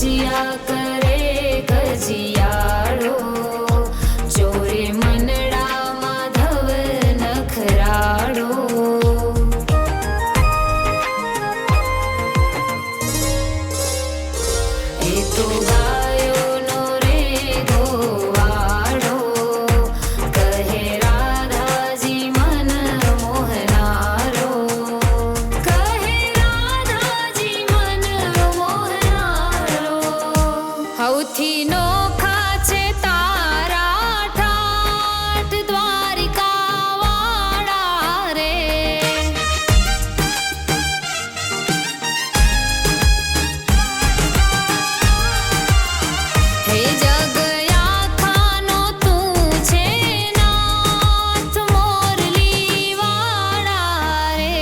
ભજિયા કરે ગજિયાળો, ચોરે મનડા માધવ નખરાળો. એ તો ગાયોનો રે ગોવાળો, કહે રાધાજી મન મોહનારો, કહે રાધાજી મન મોહનારો. હૌથી નોખા છે તારા ઠાઠ દ્વારિકા વાળા રે. હે જગયા ખાનો તું છે નાથ મોરલી વાળા રે.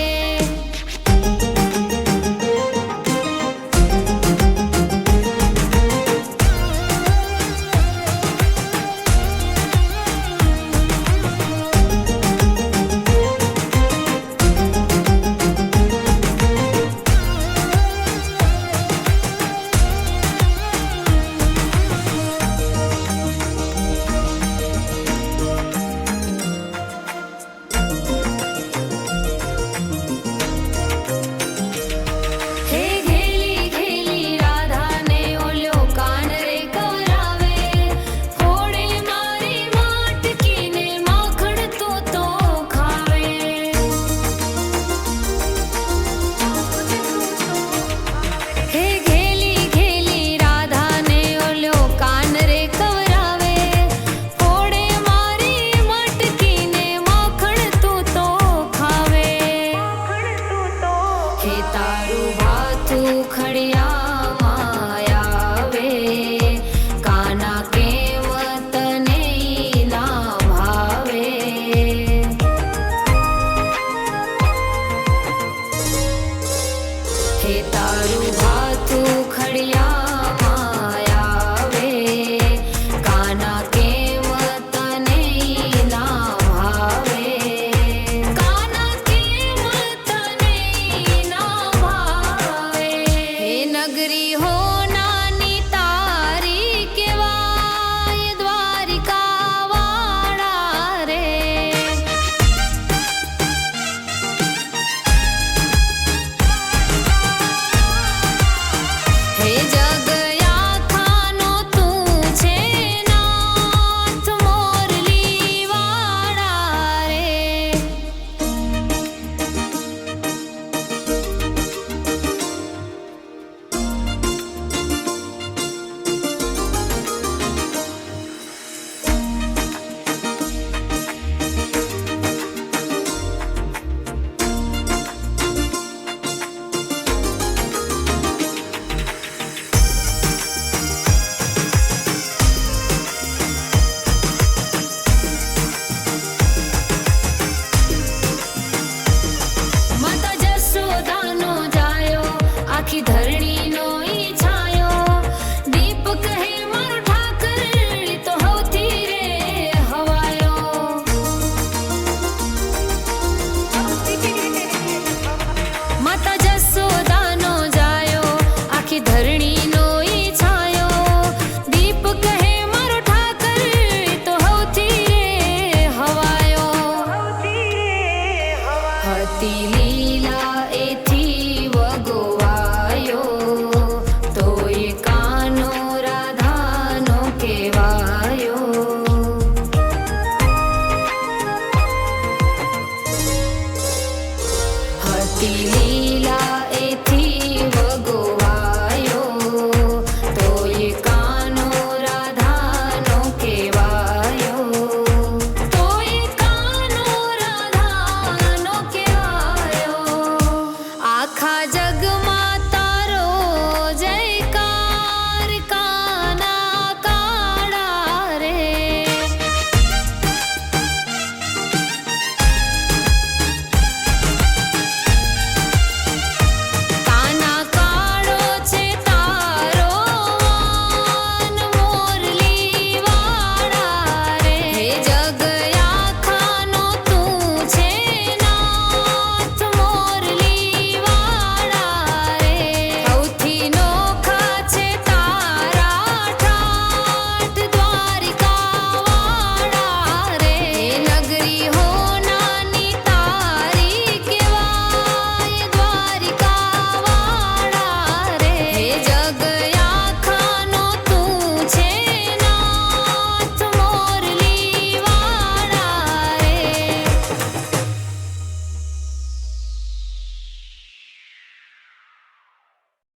હે ઘેલી ઘેલી રાધાને ઓલ્યો કાન રે કવરાવે, ફોડે મારી માટકીને માખણ તો ખાવે. હે ઘેલી ઘેલી રાધાને ઓલ્યો કાન રે કવરાવે, ફોડે મારી માટકીને માખણ તો ખાવે. હે તારું ભાથું ખડિયામાં આવે, કાના કેમ તને ઈ ના ભાવે. હે તારું ભાથું ખડિયામાં આવે, કાના કેમ તને ઈ ના ભાવે. કાના કેમ તને ઈ ના ભાવે. હે નગરી હો નાની તારી કેવાય દ્વારિકા વાળા રે. હે જગયા ખાનો તું છે નાથ મોરલી વાળા રે. માતા જશોદાનો જાયો આખી ધરણી